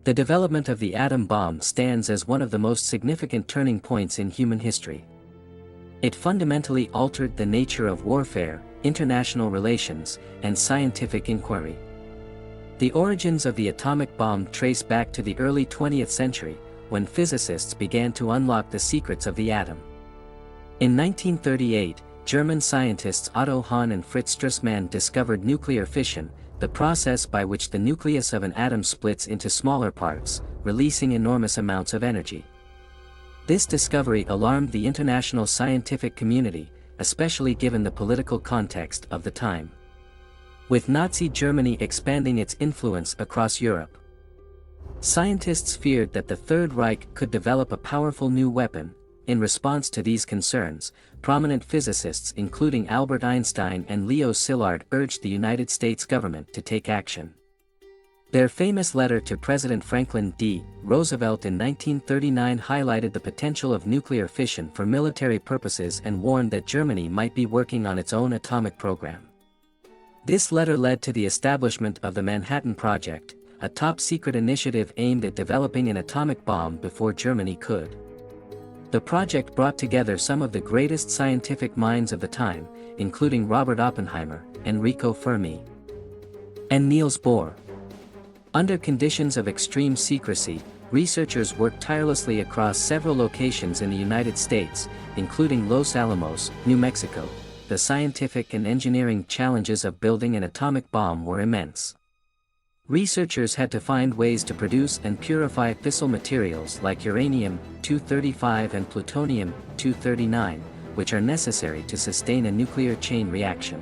The development of the atom bomb stands as one of the most significant turning points in human history. It fundamentally altered the nature of warfare, international relations, and scientific inquiry. The origins of the atomic bomb trace back to the early 20th century, when physicists began to unlock the secrets of the atom. In 1938, German scientists Otto Hahn and Fritz Strassmann discovered nuclear fission, the process by which the nucleus of an atom splits into smaller parts, releasing enormous amounts of energy. This discovery alarmed the international scientific community, especially given the political context of the time. With Nazi Germany expanding its influence across Europe, scientists feared that the Third Reich could develop a powerful new weapon. In response to these concerns, prominent physicists including Albert Einstein and Leo Szilard urged the United States government to take action. Their famous letter to President Franklin D. Roosevelt in 1939 highlighted the potential of nuclear fission for military purposes and warned that Germany might be working on its own atomic program. This letter led to the establishment of the Manhattan Project, a top-secret initiative aimed at developing an atomic bomb before Germany could. The project brought together some of the greatest scientific minds of the time, including Robert Oppenheimer, Enrico Fermi, and Niels Bohr. Under conditions of extreme secrecy, researchers worked tirelessly across several locations in the United States, including Los Alamos, New Mexico. The scientific and engineering challenges of building an atomic bomb were immense. Researchers had to find ways to produce and purify fissile materials like uranium-235 and plutonium-239, which are necessary to sustain a nuclear chain reaction.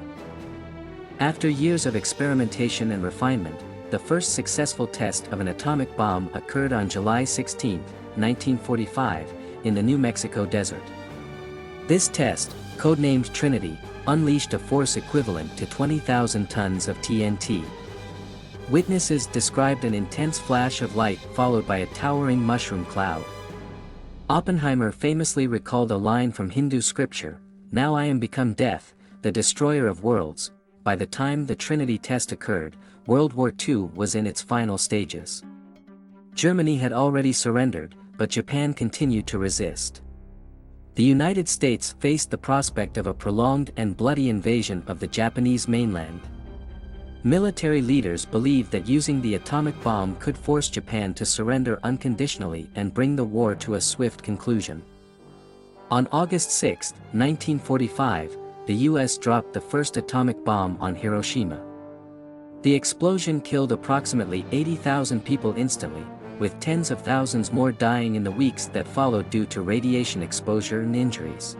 After years of experimentation and refinement, the first successful test of an atomic bomb occurred on July 16, 1945, in the New Mexico desert. This test, codenamed Trinity, unleashed a force equivalent to 20,000 tons of TNT. Witnesses described an intense flash of light followed by a towering mushroom cloud. Oppenheimer famously recalled a line from Hindu scripture, "Now I am become death, the destroyer of worlds." By the time the Trinity test occurred, World War II was in its final stages. Germany had already surrendered, but Japan continued to resist. The United States faced the prospect of a prolonged and bloody invasion of the Japanese mainland. Military leaders believed that using the atomic bomb could force Japan to surrender unconditionally and bring the war to a swift conclusion. On August 6, 1945, the US dropped the first atomic bomb on Hiroshima. The explosion killed approximately 80,000 people instantly, with tens of thousands more dying in the weeks that followed due to radiation exposure and injuries.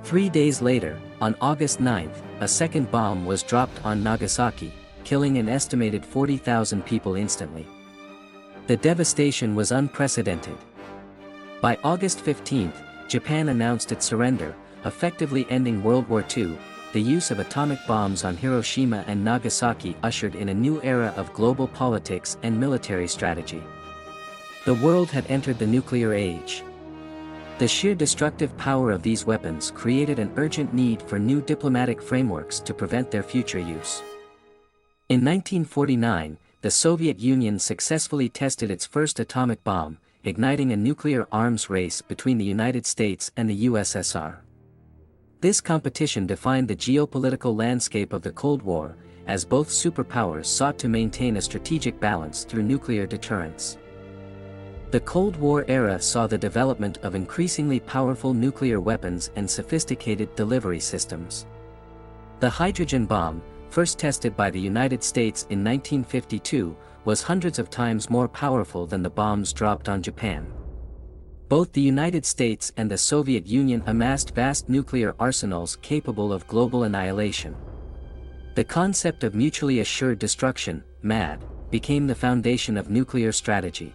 3 days later, on August 9, a second bomb was dropped on Nagasaki, killing an estimated 40,000 people instantly. The devastation was unprecedented. By August 15, Japan announced its surrender, effectively ending World War II. The use of atomic bombs on Hiroshima and Nagasaki ushered in a new era of global politics and military strategy. The world had entered the nuclear age. The sheer destructive power of these weapons created an urgent need for new diplomatic frameworks to prevent their future use. In 1949, the Soviet Union successfully tested its first atomic bomb, igniting a nuclear arms race between the United States and the USSR. This competition defined the geopolitical landscape of the Cold War, as both superpowers sought to maintain a strategic balance through nuclear deterrence. The Cold War era saw the development of increasingly powerful nuclear weapons and sophisticated delivery systems. The hydrogen bomb, first tested by the United States in 1952, was hundreds of times more powerful than the bombs dropped on Japan. Both the United States and the Soviet Union amassed vast nuclear arsenals capable of global annihilation. The concept of mutually assured destruction, MAD, became the foundation of nuclear strategy.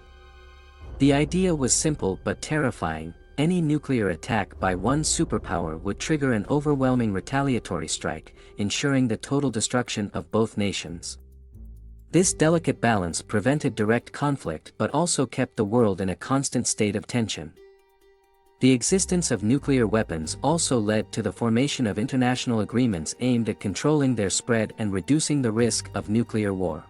The idea was simple but terrifying: any nuclear attack by one superpower would trigger an overwhelming retaliatory strike, ensuring the total destruction of both nations. This delicate balance prevented direct conflict but also kept the world in a constant state of tension. The existence of nuclear weapons also led to the formation of international agreements aimed at controlling their spread and reducing the risk of nuclear war.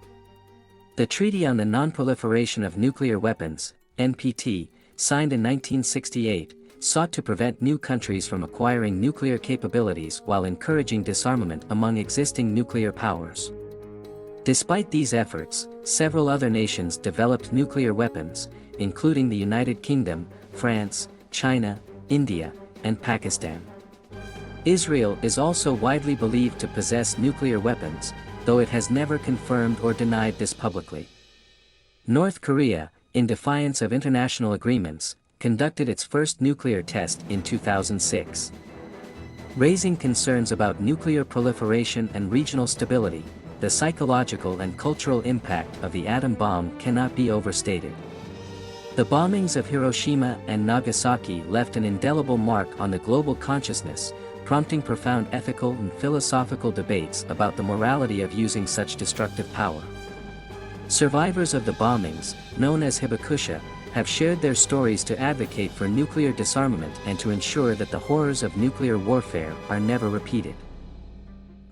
The Treaty on the Non-Proliferation of Nuclear Weapons, NPT, signed in 1968, sought to prevent new countries from acquiring nuclear capabilities while encouraging disarmament among existing nuclear powers. Despite these efforts, several other nations developed nuclear weapons, including the United Kingdom, France, China, India, and Pakistan. Israel is also widely believed to possess nuclear weapons, though it has never confirmed or denied this publicly. North Korea, in defiance of international agreements, conducted its first nuclear test in 2006. Raising concerns about nuclear proliferation and regional stability, the psychological and cultural impact of the atom bomb cannot be overstated. The bombings of Hiroshima and Nagasaki left an indelible mark on the global consciousness, prompting profound ethical and philosophical debates about the morality of using such destructive power. Survivors of the bombings, known as hibakusha, have shared their stories to advocate for nuclear disarmament and to ensure that the horrors of nuclear warfare are never repeated.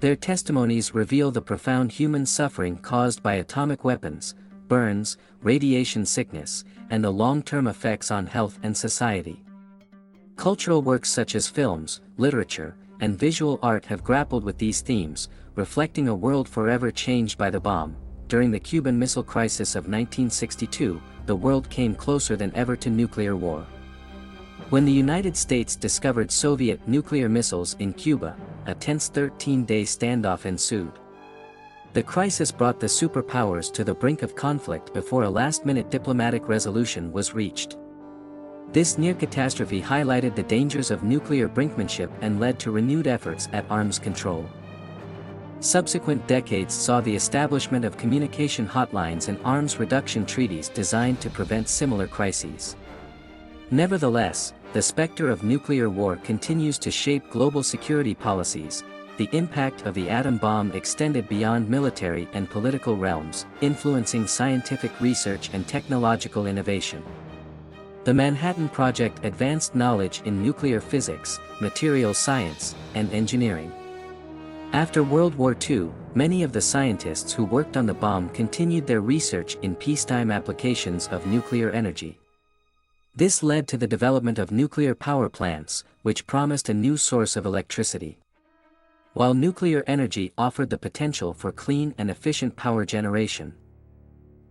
Their testimonies reveal the profound human suffering caused by atomic weapons, burns, radiation sickness, and the long-term effects on health and society. Cultural works such as films, literature, and visual art have grappled with these themes, reflecting a world forever changed by the bomb. During the Cuban Missile Crisis of 1962, the world came closer than ever to nuclear war. When the United States discovered Soviet nuclear missiles in Cuba, a tense 13-day standoff ensued. The crisis brought the superpowers to the brink of conflict before a last-minute diplomatic resolution was reached. This near-catastrophe highlighted the dangers of nuclear brinkmanship and led to renewed efforts at arms control. Subsequent decades saw the establishment of communication hotlines and arms reduction treaties designed to prevent similar crises. Nevertheless, the specter of nuclear war continues to shape global security policies. The impact of the atom bomb extended beyond military and political realms, influencing scientific research and technological innovation. The Manhattan Project advanced knowledge in nuclear physics, materials science, and engineering. After World War II, many of the scientists who worked on the bomb continued their research in peacetime applications of nuclear energy. This led to the development of nuclear power plants, which promised a new source of electricity. While nuclear energy offered the potential for clean and efficient power generation,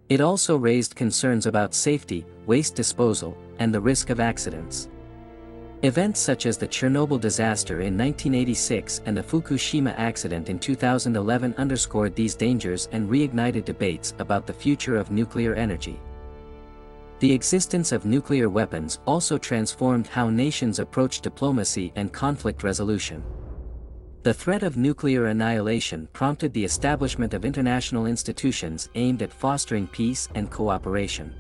it also raised concerns about safety, waste disposal, and the risk of accidents. Events such as the Chernobyl disaster in 1986 and the Fukushima accident in 2011 underscored these dangers and reignited debates about the future of nuclear energy. The existence of nuclear weapons also transformed how nations approach diplomacy and conflict resolution. The threat of nuclear annihilation prompted the establishment of international institutions aimed at fostering peace and cooperation.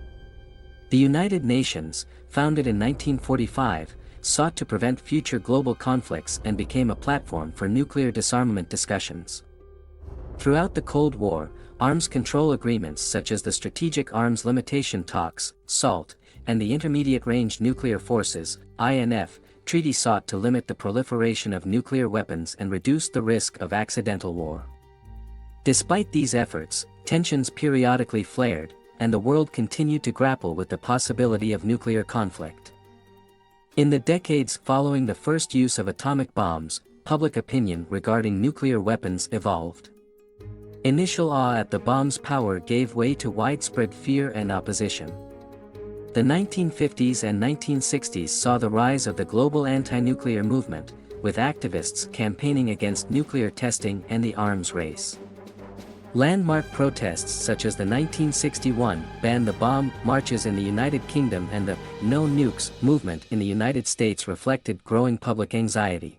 The United Nations, founded in 1945, sought to prevent future global conflicts and became a platform for nuclear disarmament discussions. Throughout the Cold War, arms control agreements such as the Strategic Arms Limitation Talks, SALT, and the Intermediate Range Nuclear Forces, INF, treaty sought to limit the proliferation of nuclear weapons and reduce the risk of accidental war. Despite these efforts, tensions periodically flared, and the world continued to grapple with the possibility of nuclear conflict. In the decades following the first use of atomic bombs, public opinion regarding nuclear weapons evolved. Initial awe at the bomb's power gave way to widespread fear and opposition. The 1950s and 1960s saw the rise of the global anti-nuclear movement, with activists campaigning against nuclear testing and the arms race. Landmark protests such as the 1961 Ban the Bomb marches in the United Kingdom and the No Nukes movement in the United States reflected growing public anxiety.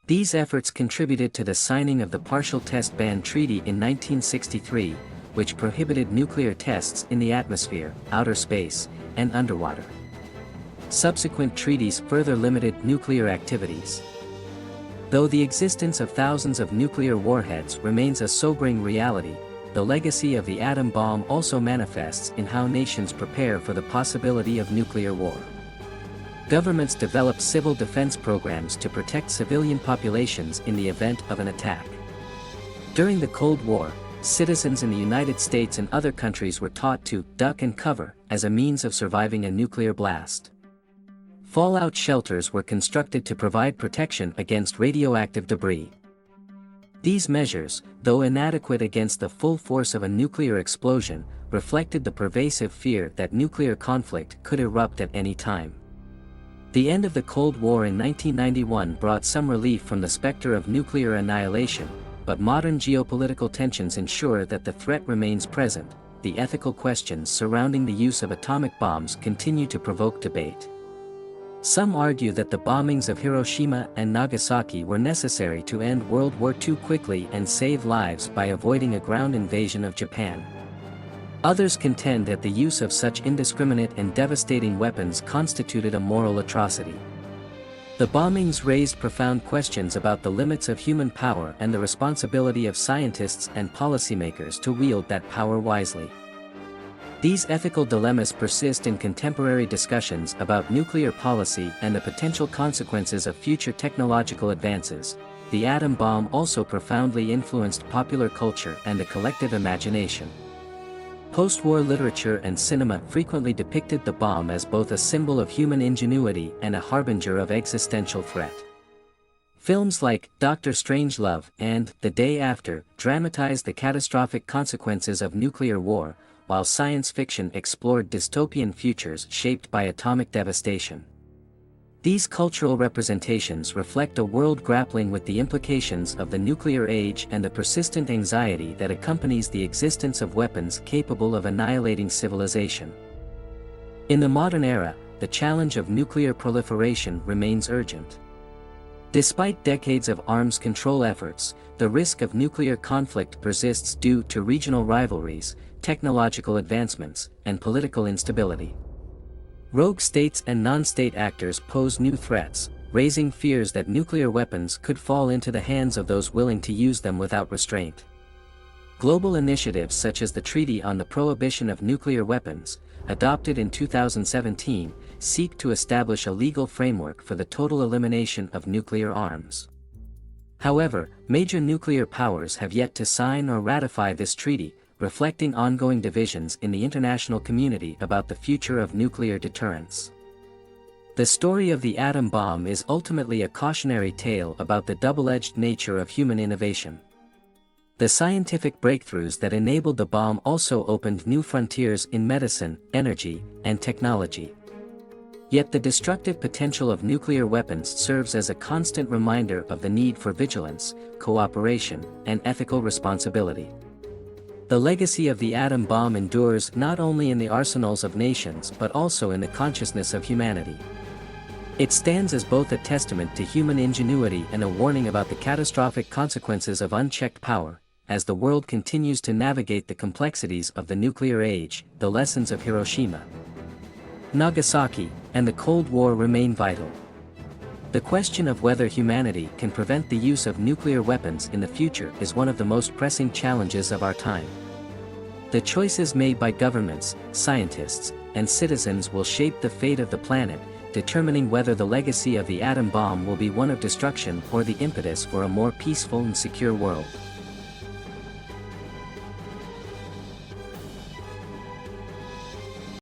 These efforts contributed to the signing of the Partial Test Ban Treaty in 1963, which prohibited nuclear tests in the atmosphere, outer space, and underwater. Subsequent treaties further limited nuclear activities. Though the existence of thousands of nuclear warheads remains a sobering reality, the legacy of the atom bomb also manifests in how nations prepare for the possibility of nuclear war. Governments develop civil defense programs to protect civilian populations in the event of an attack. During the Cold War, citizens in the United States and other countries were taught to duck and cover as a means of surviving a nuclear blast. Fallout shelters were constructed to provide protection against radioactive debris. These measures, though inadequate against the full force of a nuclear explosion, reflected the pervasive fear that nuclear conflict could erupt at any time. The end of the Cold War in 1991 brought some relief from the specter of nuclear annihilation, but modern geopolitical tensions ensure that the threat remains present. The ethical questions surrounding the use of atomic bombs continue to provoke debate. Some argue that the bombings of Hiroshima and Nagasaki were necessary to end World War II quickly and save lives by avoiding a ground invasion of Japan. Others contend that the use of such indiscriminate and devastating weapons constituted a moral atrocity. The bombings raised profound questions about the limits of human power and the responsibility of scientists and policymakers to wield that power wisely. These ethical dilemmas persist in contemporary discussions about nuclear policy and the potential consequences of future technological advances. The atom bomb also profoundly influenced popular culture and the collective imagination. Post-war literature and cinema frequently depicted the bomb as both a symbol of human ingenuity and a harbinger of existential threat. Films like Dr. Strangelove and The Day After dramatized the catastrophic consequences of nuclear war, while science fiction explored dystopian futures shaped by atomic devastation. These cultural representations reflect a world grappling with the implications of the nuclear age and the persistent anxiety that accompanies the existence of weapons capable of annihilating civilization. In the modern era, the challenge of nuclear proliferation remains urgent. Despite decades of arms control efforts, the risk of nuclear conflict persists due to regional rivalries, technological advancements, and political instability. Rogue states and non-state actors pose new threats, raising fears that nuclear weapons could fall into the hands of those willing to use them without restraint. Global initiatives such as the Treaty on the Prohibition of Nuclear Weapons, adopted in 2017, seek to establish a legal framework for the total elimination of nuclear arms. However, major nuclear powers have yet to sign or ratify this treaty, reflecting ongoing divisions in the international community about the future of nuclear deterrence. The story of the atom bomb is ultimately a cautionary tale about the double-edged nature of human innovation. The scientific breakthroughs that enabled the bomb also opened new frontiers in medicine, energy, and technology. Yet the destructive potential of nuclear weapons serves as a constant reminder of the need for vigilance, cooperation, and ethical responsibility. The legacy of the atom bomb endures not only in the arsenals of nations but also in the consciousness of humanity. It stands as both a testament to human ingenuity and a warning about the catastrophic consequences of unchecked power. As the world continues to navigate the complexities of the nuclear age, the lessons of Hiroshima, Nagasaki, and the Cold War remain vital. The question of whether humanity can prevent the use of nuclear weapons in the future is one of the most pressing challenges of our time. The choices made by governments, scientists, and citizens will shape the fate of the planet, determining whether the legacy of the atom bomb will be one of destruction or the impetus for a more peaceful and secure world.